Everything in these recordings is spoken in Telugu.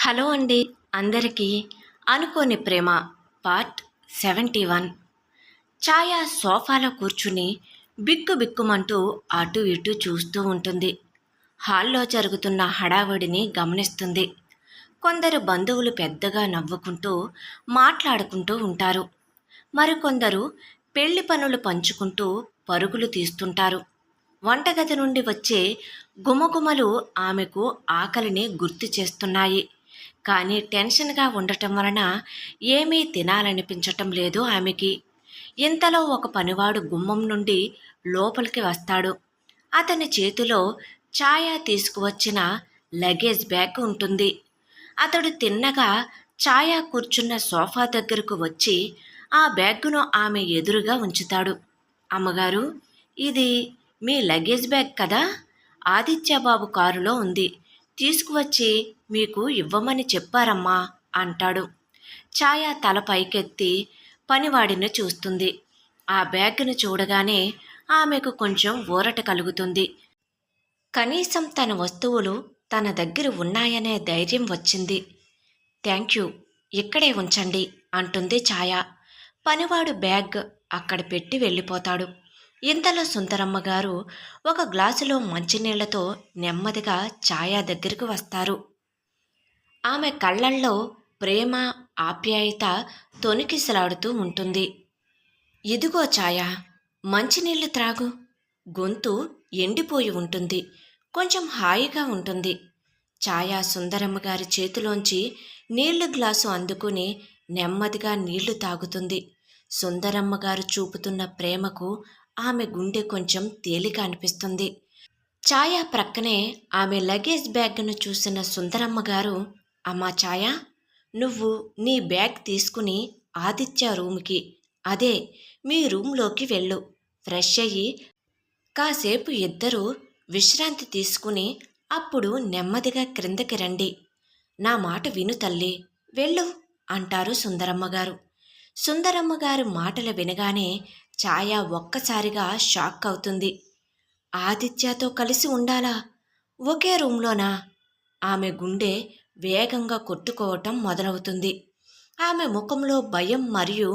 హలో అండి అందరికీ. అనుకోని ప్రేమ పార్ట్ 71. ఛాయ సోఫాలో కూర్చుని బిక్కుబిక్కుమంటూ అటు ఇటు చూస్తూ ఉంటుంది. హాల్లో జరుగుతున్న హడావుడిని గమనిస్తుంది. కొందరు బంధువులు పెద్దగా నవ్వుకుంటూ మాట్లాడుకుంటూ ఉంటారు. మరికొందరు పెళ్లి పనులు పంచుకుంటూ పరుగులు తీస్తుంటారు. వంటగది నుండి వచ్చే గుమగుమలు ఆమెకు ఆకలిని గుర్తు చేస్తున్నాయి. కానీ టెన్షన్గా ఉండటం వలన ఏమీ తినాలనిపించటం లేదు ఆమెకి. ఇంతలో ఒక పనివాడు గుమ్మం నుండి లోపలికి వస్తాడు. అతని చేతిలో ఛాయ తీసుకువచ్చిన లగేజ్ బ్యాగ్ ఉంటుంది. అతడు తిన్నగా ఛాయ కూర్చున్న సోఫా దగ్గరకు వచ్చి ఆ బ్యాగ్ను ఆమె ఎదురుగా ఉంచుతాడు. అమ్మగారు, ఇది మీ లగేజ్ బ్యాగ్ కదా? ఆదిత్యబాబు కారులో ఉంది, తీసుకువచ్చి మీకు ఇవ్వమని చెప్పారమ్మా అంటాడు. ఛాయ తల పైకెత్తి పనివాడిని చూస్తుంది. ఆ బ్యాగ్ను చూడగానే ఆమెకు కొంచెం ఊరట కలుగుతుంది. కనీసం తన వస్తువులు తన దగ్గర ఉన్నాయనే ధైర్యం వచ్చింది. థ్యాంక్ యూ, ఇక్కడే ఉంచండి అంటుంది ఛాయ. పనివాడు బ్యాగ్ అక్కడ పెట్టి వెళ్ళిపోతాడు. ఇంతలో సుందరమ్మ గారు ఒక గ్లాసులో మంచినీళ్లతో నెమ్మదిగా ఛాయ దగ్గరకు వస్తారు. ఆమె కళ్ళల్లో ప్రేమ, ఆప్యాయత తొణికిసలాడుతూ ఉంటుంది. ఇదిగో ఛాయ, మంచినీళ్లు త్రాగు. గొంతు ఎండిపోయి ఉంటుంది, కొంచెం హాయిగా ఉంటుంది. ఛాయ సుందరమ్మ గారి చేతిలోంచి నీళ్లు గ్లాసు అందుకుని నెమ్మదిగా నీళ్లు తాగుతుంది. సుందరమ్మ గారు చూపుతున్న ప్రేమకు ఆమె గుండె కొంచెం తేలిక అనిపిస్తుంది. ఛాయ ప్రక్కనే ఆమె లగేజ్ బ్యాగ్ను చూసిన సుందరమ్మ గారు, అమ్మా ఛాయ, నువ్వు నీ బ్యాగ్ తీసుకుని ఆదిత్య రూమ్కి, అదే మీ రూమ్లోకి వెళ్ళు. ఫ్రెష్ అయ్యి కాసేపు ఇద్దరూ విశ్రాంతి తీసుకుని అప్పుడు నెమ్మదిగా క్రిందకి రండి. నా మాట విను తల్లి, వెళ్ళు అంటారు సుందరమ్మ గారు. సుందరమ్మ గారు మాటలు వినగానే ఛాయ ఒక్కసారిగా షాక్ అవుతుంది. ఆదిత్యతో కలిసి ఉండాలా? ఒకే రూంలోనా? ఆమె గుండె వేగంగా కొట్టుకోవటం మొదలవుతుంది. ఆమె ముఖంలో భయం మరియు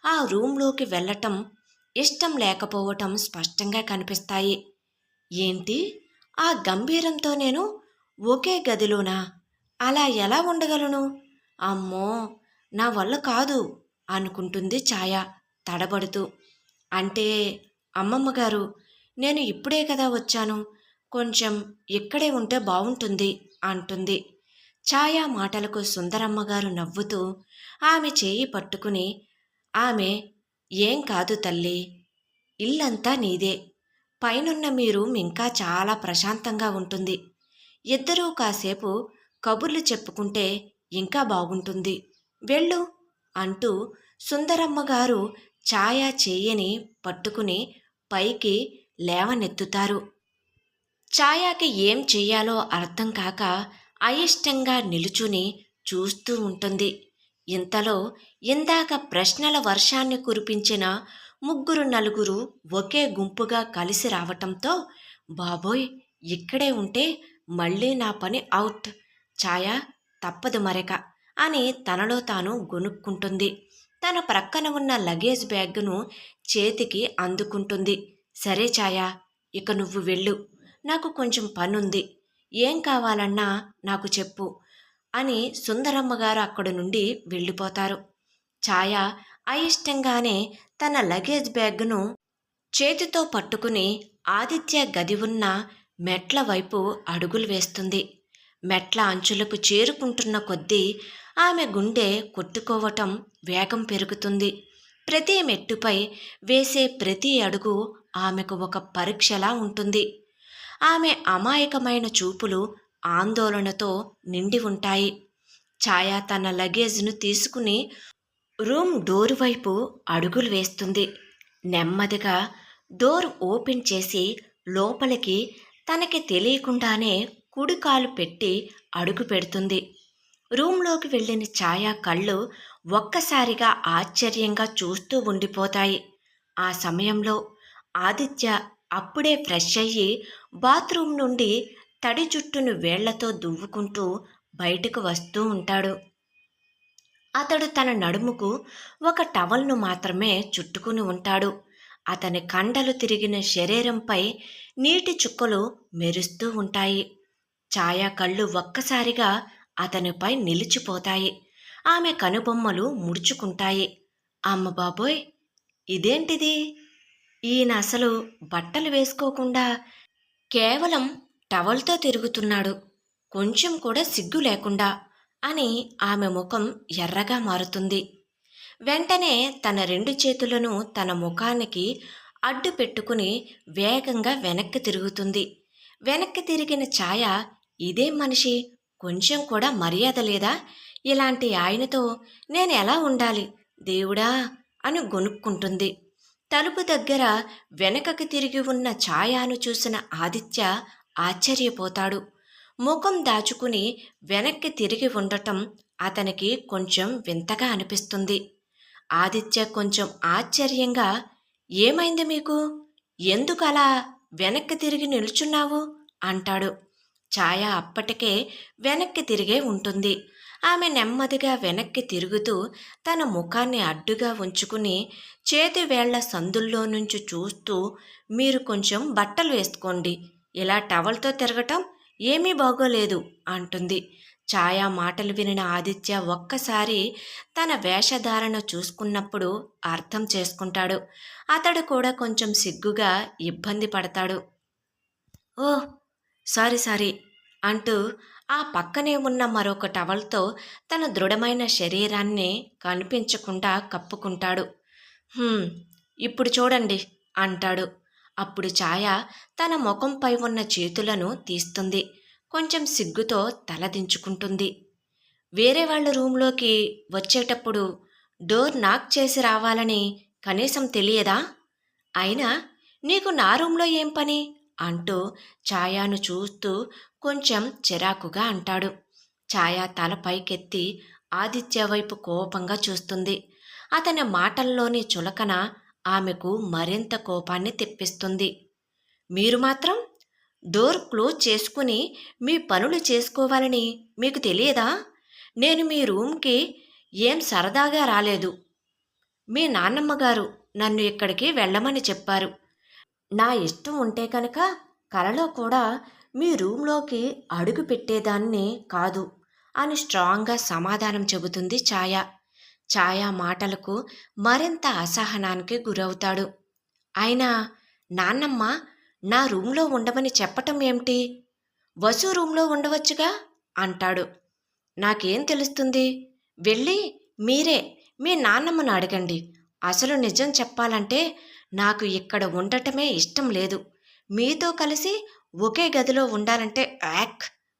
ఆ రూంలోకి వెళ్ళటం ఇష్టం లేకపోవటం స్పష్టంగా కనిపిస్తాయి. ఏంటి, ఆ గంభీరంతో నేను ఒకే గదిలోనా? అలా ఎలా ఉండగలను? అమ్మో, నా వల్ల కాదు అనుకుంటుంది ఛాయ తడబడుతూ. అంటే అమ్మమ్మగారు, నేను ఇప్పుడే కదా వచ్చాను, కొంచెం ఇక్కడే ఉంటే బావుంటుంది అంటుంది. ఛాయ మాటలకు సుందరమ్మగారు నవ్వుతూ ఆమె చేయి పట్టుకుని, ఆమె ఏం కాదు తల్లి, ఇల్లంతా నీదే, పైనున్న మీ రూమ్ ఇంకా చాలా ప్రశాంతంగా ఉంటుంది. ఇద్దరూ కాసేపు కబుర్లు చెప్పుకుంటే ఇంకా బాగుంటుంది, వెళ్ళు అంటూ సుందరమ్మగారు ఛాయ చెయ్యని పట్టుకుని పైకి లేవనెత్తుతారు. ఛాయకి ఏం చెయ్యాలో అర్థం కాక అయిష్టంగా నిలుచుని చూస్తూ ఉంటుంది. ఇంతలో ఇందాక ప్రశ్నల వర్షాన్ని కురిపించిన ముగ్గురు నలుగురు ఒకే గుంపుగా కలిసి రావటంతో, బాబోయ్, ఇక్కడే ఉంటే మళ్ళీ నా పని అవుట్, ఛాయ తప్పదు మరెక అని తనలో తాను గొనుక్కుంటుంది. తన ప్రక్కన ఉన్న లగేజ్ బ్యాగ్ను చేతికి అందుకుంటుంది. సరే ఛాయ, ఇక నువ్వు వెళ్ళు, నాకు కొంచెం పనుంది, ఏం కావాలన్నా నాకు చెప్పు అని సుందరమ్మగారు అక్కడి నుండి వెళ్ళిపోతారు. ఛాయ అయిష్టంగానే తన లగేజ్ బ్యాగ్ను చేతితో పట్టుకుని ఆదిత్య గది ఉన్న మెట్ల వైపు అడుగులు వేస్తుంది. మెట్ల అంచులకు చేరుకుంటున్న కొద్దీ ఆమె గుండె కొట్టుకోవటం వేగం పెరుగుతుంది. ప్రతి మెట్టుపై వేసే ప్రతి అడుగు ఆమెకు ఒక పరీక్షలా ఉంటుంది. ఆమె అమాయకమైన చూపులు ఆందోళనతో నిండి ఉంటాయి. ఛాయ తన లగేజ్ను తీసుకుని రూమ్ డోర్ వైపు అడుగులు వేస్తుంది. నెమ్మదిగా డోర్ ఓపెన్ చేసి లోపలికి తనకి తెలియకుండానే కుడి కాలు పెట్టి అడుగు పెడుతుంది. రూంలోకి వెళ్ళిన ఛాయ కళ్ళు ఒక్కసారిగా ఆశ్చర్యంగా చూస్తూ ఉండిపోతాయి. ఆ సమయంలో ఆదిత్య అప్పుడే ఫ్రెష్ అయ్యి బాత్రూమ్ నుండి తడి జుట్టును వేళ్లతో దువ్వుకుంటూ బయటకు వస్తూ ఉంటాడు. అతడు తన నడుముకు ఒక టవల్ను మాత్రమే చుట్టుకుని ఉంటాడు. అతని కండలు తిరిగిన శరీరంపై నీటి చుక్కలు మెరుస్తూ ఉంటాయి. ఛాయా కళ్ళు ఒక్కసారిగా అతనిపై నిలిచిపోతాయి. ఆమె కనుబొమ్మలు ముడుచుకుంటాయి. అమ్మ బాబోయ్! ఇదేంటిది? ఈయన అసలు బట్టలు వేసుకోకుండా కేవలం టవల్తో తిరుగుతున్నాడు. కొంచెం కూడా సిగ్గు లేకుండా అని ఆమె ముఖం ఎర్రగా మారుతుంది. వెంటనే తన రెండు చేతులను తన ముఖానికి అడ్డు పెట్టుకుని వేగంగా వెనక్కి తిరుగుతుంది. వెనక్కి తిరిగిన ఛాయ, ఇదేం మనిషి, కొంచెం కూడా మర్యాద లేదా? ఇలాంటి ఆయనతో నేను ఎలా ఉండాలి దేవుడా అని గొనుక్కుంటుంది. తలుపు దగ్గర వెనకకి తిరిగి ఉన్న ఛాయాను చూసిన ఆదిత్య ఆశ్చర్యపోతాడు. ముఖం దాచుకుని వెనక్కి తిరిగి ఉండటం అతనికి కొంచెం వింతగా అనిపిస్తుంది. ఆదిత్య కొంచెం ఆశ్చర్యంగా, ఏమైంది మీకు? ఎందుకు అలా వెనక్కి తిరిగి నిల్చున్నావు అంటాడు. ఛాయ అప్పటికే వెనక్కి తిరిగే ఉంటుంది. ఆమె నెమ్మదిగా వెనక్కి తిరుగుతూ తన ముఖాన్ని అడ్డుగా ఉంచుకుని చేతి వేళ్ల సందుల్లో నుంచి చూస్తూ, మీరు కొంచెం బట్టలు వేసుకోండి, ఇలా టవల్తో తిరగటం ఏమీ బాగోలేదు అంటుంది. ఛాయా మాటలు వినిన ఆదిత్య ఒక్కసారి తన వేషధారణ చూసుకున్నప్పుడు అర్థం చేసుకుంటాడు. అతడు కూడా కొంచెం సిగ్గుగా ఇబ్బంది పడతాడు. ఓహ్, సారీ అంటూ ఆ పక్కనే ఉన్న మరొక టవల్తో తన దృఢమైన శరీరాన్ని కనిపించకుండా కప్పుకుంటాడు. ఇప్పుడు చూడండి అంటాడు. అప్పుడు ఛాయ తన ముఖంపై ఉన్న చేతులను తీస్తుంది. కొంచెం సిగ్గుతో తలదించుకుంటుంది. వేరే వాళ్ళ రూంలోకి వచ్చేటప్పుడు డోర్ నాక్ చేసి రావాలని కనీసం తెలియదా? అయినా నీకు నా రూంలో ఏం పని అంటూ ఛాయాను చూస్తూ కొంచెం చిరాకుగా అంటాడు. ఛాయ తల పైకెత్తి ఆదిత్య వైపు కోపంగా చూస్తుంది. అతని మాటల్లోని చులకన ఆమెకు మరింత కోపాన్ని తెప్పిస్తుంది. మీరు మాత్రం డోర్ క్లోజ్ చేసుకుని మీ పనులు చేసుకోవాలని మీకు తెలియదా? నేను మీ రూమ్కి ఏం సరదాగా రాలేదు. మీ నాన్నమ్మగారు నన్ను ఇక్కడికి వెళ్ళమని చెప్పారు. నా ఇష్టం ఉంటే కనుక కలలో కూడా మీ రూమ్లోకి అడుగు పెట్టేదాన్ని కాదు అని స్ట్రాంగ్గా సమాధానం చెబుతుంది ఛాయ. ఛాయ మాటలకు మరింత అసహనానికి గురవుతాడు. అయినా నాన్నమ్మ నా రూంలో ఉండమని చెప్పటం ఏమిటి? వసు రూంలో ఉండవచ్చుగా అంటాడు. నాకేం తెలుస్తుంది? వెళ్ళి మీరే మీ నాన్నమ్మను అడగండి. అసలు నిజం చెప్పాలంటే నాకు ఇక్కడ ఉండటమే ఇష్టం లేదు. మీతో కలిసి ఒకే గదిలో ఉండాలంటే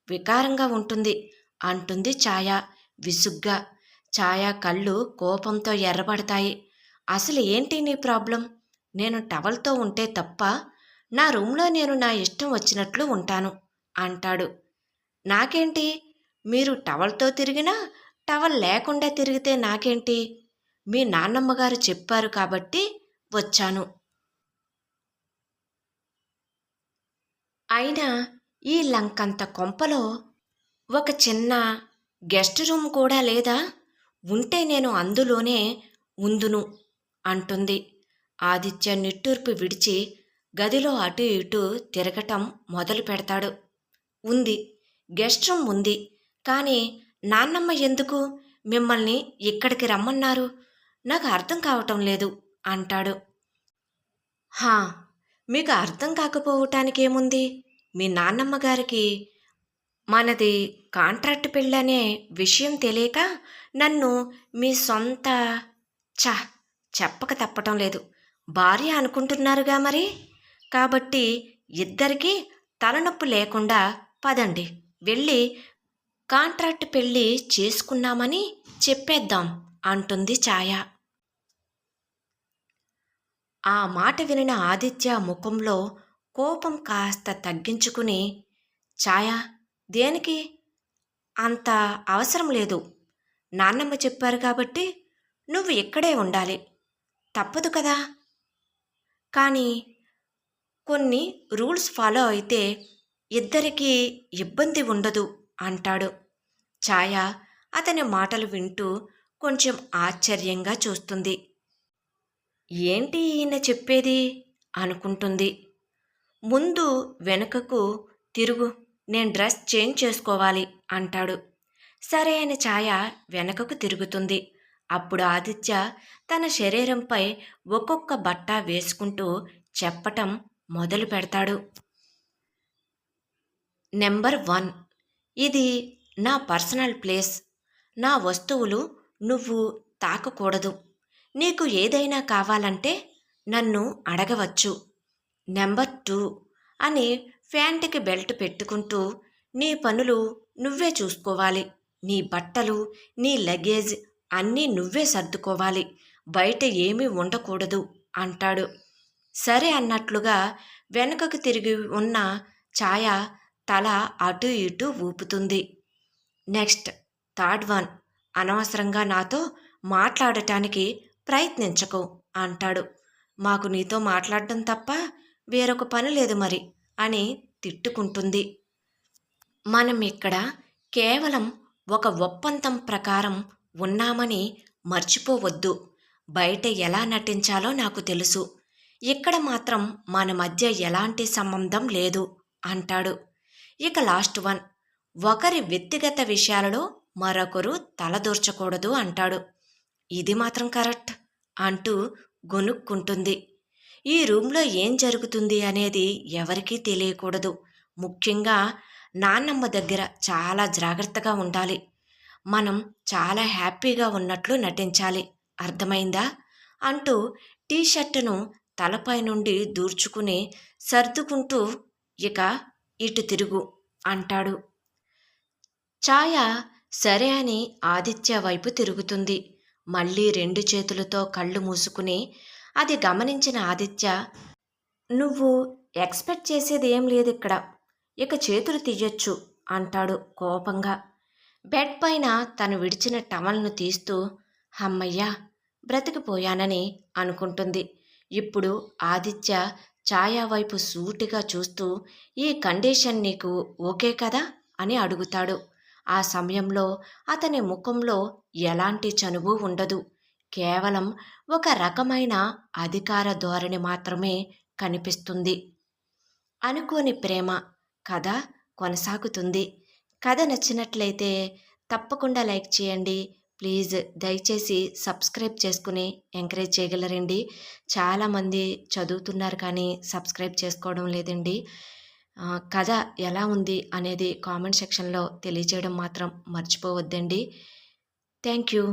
వికారంగా ఉంటుంది అంటుంది ఛాయ విసుగ్గా. ఛాయ కళ్ళు కోపంతో ఎర్రబడతాయి. అసలు ఏంటి నీ ప్రాబ్లం? నేను టవల్తో ఉంటే తప్ప? నా రూంలో నేను నా ఇష్టం వచ్చినట్లు ఉంటాను అంటాడు. నాకేంటి? మీరు టవల్తో తిరిగినా టవల్ లేకుండా తిరిగితే నాకేంటి? మీ నాన్నమ్మగారు చెప్పారు కాబట్టి వచ్చాను. అయినా ఈ లంకంత కొంపలో ఒక చిన్న గెస్ట్ రూమ్ కూడా లేదా? ఉంటే నేను అందులోనే ఉందును అంటుంది. ఆదిత్య నిట్టూర్పు విడిచి గదిలో అటు ఇటు తిరగటం మొదలు పెడతాడు. ఉంది, గెస్ట్ రూమ్ ఉంది. కానీ నాన్నమ్మ ఎందుకు మిమ్మల్ని ఇక్కడికి రమ్మన్నారు? నాకు అర్థం కావటం లేదు అంటాడు. హా, మీకు అర్థం కాకపోవటానికేముంది? మీ నాన్నమ్మ గారికి మనది కాంట్రాక్ట్ పెళ్ళనే విషయం తెలియక నన్ను మీ సొంత చెప్పక తప్పటం లేదు. భార్య అనుకుంటున్నారుగా మరి. కాబట్టి ఇద్దరికీ తలనొప్పి లేకుండా పదండి, వెళ్ళి కాంట్రాక్ట్ పెళ్ళి చేసుకున్నామని చెప్పేద్దాం అంటుంది ఛాయ. ఆ మాట వినిన ఆదిత్య ముఖంలో కోపం కాస్త తగ్గించుకుని, ఛాయ, దేనికి? అంత అవసరం లేదు. నాన్నమ్మ చెప్పారు కాబట్టి నువ్వు ఇక్కడే ఉండాలి, తప్పదు కదా. కానీ కొన్ని రూల్స్ ఫాలో అయితే ఇద్దరికీ ఇబ్బంది ఉండదు అంటాడు. ఛాయ అతని మాటలు వింటూ కొంచెం ఆశ్చర్యంగా చూస్తుంది. ఏంటి ఈయన చెప్పేది అనుకుంటుంది. ముందు వెనుకకు తిరుగు, నేను డ్రెస్ చేంజ్ చేసుకోవాలి అంటాడు. సరే అని ఛాయ వెనకకు తిరుగుతుంది. అప్పుడు ఆదిత్య తన శరీరంపై ఒక్కొక్క బట్ట వేసుకుంటూ చెప్పటం మొదలు పెడతాడు. నెంబర్ 1, ఇది నా పర్సనల్ ప్లేస్. నా వస్తువులు నువ్వు తాకకూడదు. నీకు ఏదైనా కావాలంటే నన్ను అడగవచ్చు. నెంబర్ 2 అని ప్యాంటుకి బెల్ట్ పెట్టుకుంటూ నీ పనులు నువ్వే చూసుకోవాలి. నీ బట్టలు, నీ లగేజ్ అన్నీ నువ్వే సర్దుకోవాలి. బయట ఏమీ ఉండకూడదు అంటాడు. సరే అన్నట్లుగా వెనుకకు తిరిగి ఉన్న ఛాయ తల అటు ఇటు ఊపుతుంది. నెక్స్ట్ 3rd 1, అనవసరంగా నాతో మాట్లాడటానికి ప్రయత్నించకు అంటాడు. మాకు నీతో మాట్లాడడం తప్ప వేరొక పని లేదు మరి అని తిట్టుకుంటుంది. మనం ఇక్కడ కేవలం ఒక ఒప్పందం ప్రకారం ఉన్నామని మర్చిపోవద్దు. బయట ఎలా నటించాలో నాకు తెలుసు. ఇక్కడ మాత్రం మన మధ్య ఎలాంటి సంబంధం లేదు అంటాడు. ఇక లాస్ట్ 1, ఒకరి వ్యక్తిగత విషయాలలో మరొకరు తలదూర్చకూడదు అంటాడు. ఇది మాత్రం కరెక్ట్ అంటూ గొనుక్కుంటుంది. ఈ రూమ్లో ఏం జరుగుతుంది అనేది ఎవరికీ తెలియకూడదు. ముఖ్యంగా నాన్నమ్మ దగ్గర చాలా జాగ్రత్తగా ఉండాలి. మనం చాలా హ్యాపీగా ఉన్నట్లు నటించాలి. అర్థమైందా అంటూ టీషర్టును తలపై నుండి దూర్చుకుని సర్దుకుంటూ ఇక ఇటు తిరుగు అంటాడు. ఛాయ సరే అని ఆదిత్య వైపు తిరుగుతుంది. మళ్ళీ 2 చేతులతో కళ్ళు మూసుకుని అది గమనించిన ఆదిత్య, నువ్వు ఎక్స్పెక్ట్ చేసేది ఏం లేదిక్కడ, ఇక చేతులు తీయొచ్చు అంటాడు కోపంగా. బెడ్ పైన తను విడిచిన టవల్ను తీస్తూ హమ్మయ్యా బ్రతికిపోయానని అనుకుంటుంది. ఇప్పుడు ఆదిత్య ఛాయ వైపు సూటిగా చూస్తూ ఈ కండిషన్ నీకు ఓకే కదా అని అడుగుతాడు. ఆ సమయంలో అతని ముఖంలో ఎలాంటి చనువు ఉండదు. కేవలం ఒక రకమైన అధికార ధోరణి మాత్రమే కనిపిస్తుంది. అనుకోని ప్రేమ కథ కొనసాగుతుంది. కథ నచ్చినట్లయితే తప్పకుండా లైక్ చేయండి. ప్లీజ్ దయచేసి సబ్స్క్రైబ్ చేసుకుని ఎంకరేజ్ చేయగలరండి. చాలామంది చదువుతున్నారు కానీ సబ్స్క్రైబ్ చేసుకోవడం లేదండి. కథ ఎలా ఉంది అనేది కామెంట్ సెక్షన్లో తెలియజేయడం మాత్రం మర్చిపోవద్దండి. Thank you.